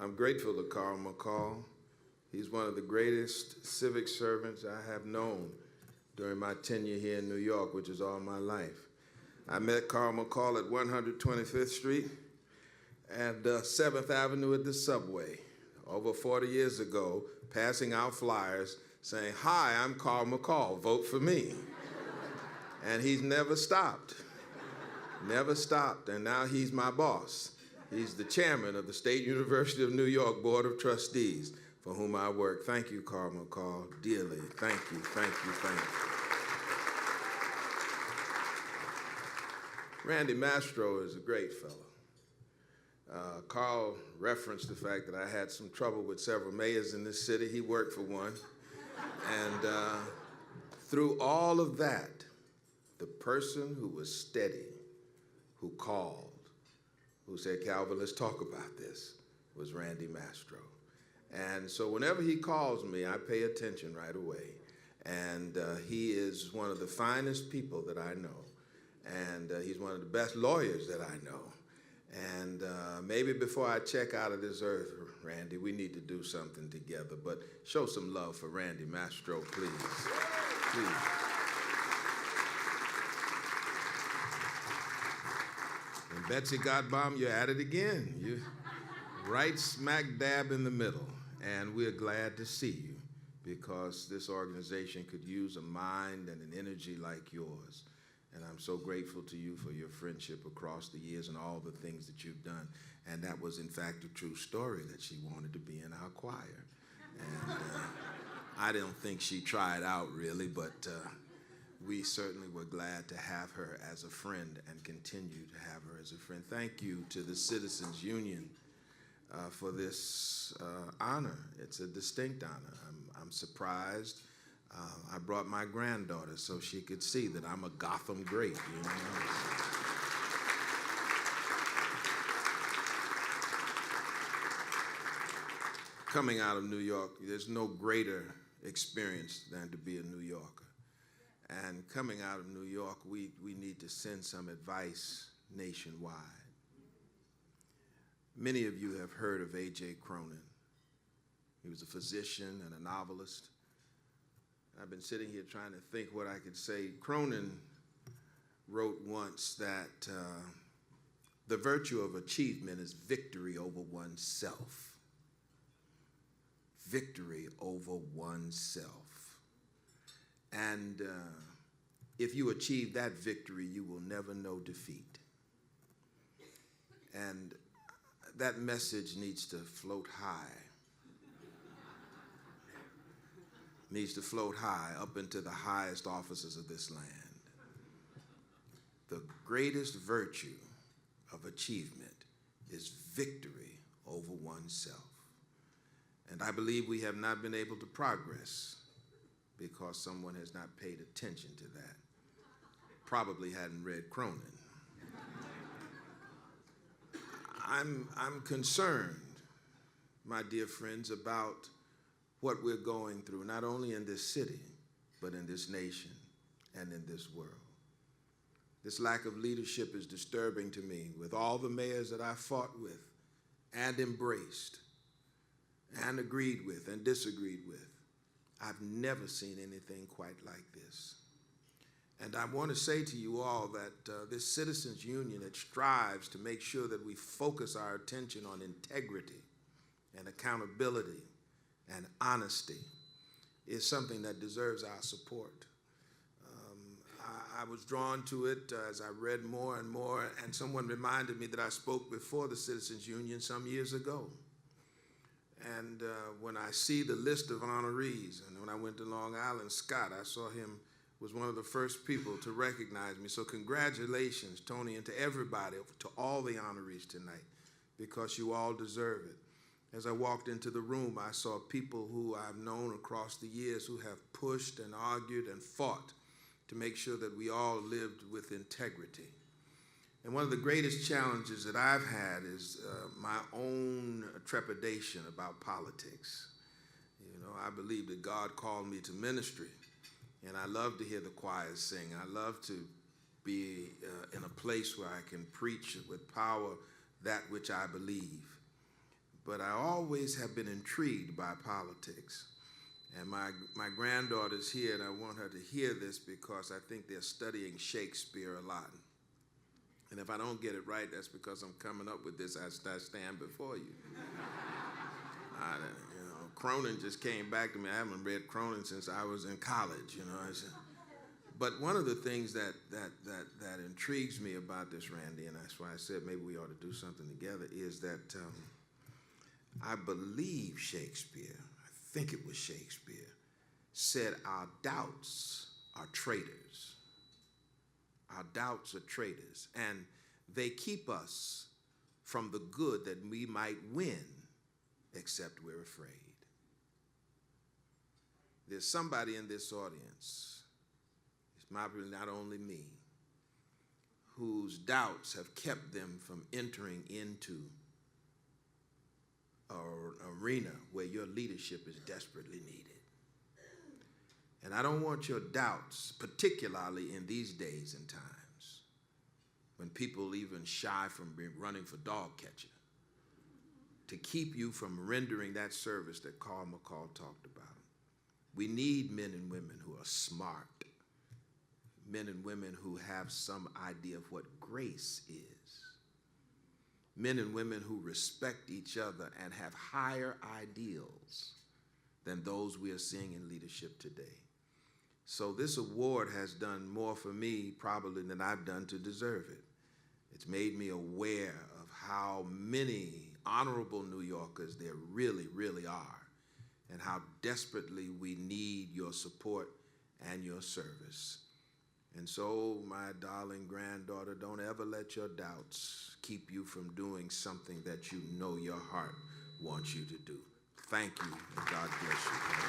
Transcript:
I'm grateful to Carl McCall. He's one of the greatest civic servants I have known during my tenure here in New York, which is all my life. I met Carl McCall at 125th Street and 7th Avenue at the subway over 40 years ago, passing out flyers saying, "Hi, I'm Carl McCall, vote for me." And he's never stopped, and now he's my boss. He's the chairman of the State University of New York Board of Trustees, for whom I work. Thank you, Carl McCall, dearly. Thank you, thank you, thank you. Randy Mastro is a great fellow. Carl referenced the fact that I had some trouble with several mayors in this city. He worked for one. And through all of that, the person who was steady, who called, who said, "Calvin, let's talk about this," was Randy Mastro. And so whenever he calls me, I pay attention right away. And he is one of the finest people that I know. And he's one of the best lawyers that I know. And maybe before I check out of this earth, Randy, we need to do something together. But show some love for Randy Mastro, please. Please. And Betsy Gottbaum, you're at it again. You're right smack dab in the middle. And we're glad to see you, because this organization could use a mind and an energy like yours. And I'm so grateful to you for your friendship across the years and all the things that you've done. And that was, in fact, a true story, that she wanted to be in our choir. And I don't think she tried out, really, but we certainly were glad to have her as a friend and continue to have her as a friend. Thank you to the Citizens Union for this honor. It's a distinct honor. I'm surprised. I brought my granddaughter so she could see that I'm a Gotham great, you know. Coming out of New York, there's no greater experience than to be a New Yorker. And coming out of New York, we need to send some advice nationwide. Many of you have heard of A.J. Cronin. He was a physician and a novelist. I've been sitting here trying to think what I could say. Cronin wrote once that the virtue of achievement is victory over oneself. Victory over oneself. And if you achieve that victory, you will never know defeat. And that message needs to float high. Needs to float high up into the highest offices of this land. The greatest virtue of achievement is victory over oneself. And I believe we have not been able to progress because someone has not paid attention to that. Probably hadn't read Cronin. I'm concerned, my dear friends, about what we're going through, not only in this city, but in this nation and in this world. This lack of leadership is disturbing to me. With all the mayors that I fought with and embraced and agreed with and disagreed with, I've never seen anything quite like this. And I want to say to you all that this Citizens Union, it strives to make sure that we focus our attention on integrity and accountability and honesty, is something that deserves our support. I was drawn to it as I read more and more, and someone reminded me that I spoke before the Citizens Union some years ago. And when I see the list of honorees, and when I went to Long Island, Scott, I saw him was one of the first people to recognize me. So congratulations, Tony, and to everybody, to all the honorees tonight, because you all deserve it. As I walked into the room, I saw people who I've known across the years who have pushed and argued and fought to make sure that we all lived with integrity. And one of the greatest challenges that I've had is my own trepidation about politics. You know, I believe that God called me to ministry, and I love to hear the choirs sing. I love to be in a place where I can preach with power that which I believe. but I always have been intrigued by politics. And my granddaughter's here, and I want her to hear this because I think they're studying Shakespeare a lot. And if I don't get it right, that's because I'm coming up with this as I stand before you. Cronin just came back to me. I haven't read Cronin since I was in college, But one of the things that intrigues me about this, Randy, and that's why I said maybe we ought to do something together, is that I believe Shakespeare, I think it was Shakespeare, said our doubts are traitors. Our doubts are traitors, and they keep us from the good that we might win, except we're afraid. There's somebody in this audience, it's probably not only me, whose doubts have kept them from entering into an arena where your leadership is desperately needed. And I don't want your doubts, particularly in these days and times, when people even shy from running for dog catcher, to keep you from rendering that service that Carl McCall talked about. We need men and women who are smart, men and women who have some idea of what grace is, men and women who respect each other and have higher ideals than those we are seeing in leadership today. So this award has done more for me probably than I've done to deserve it. It's made me aware of how many honorable New Yorkers there really, really are, and how desperately we need your support and your service. And so, my darling granddaughter, don't ever let your doubts keep you from doing something that you know your heart wants you to do. Thank you, and God bless you.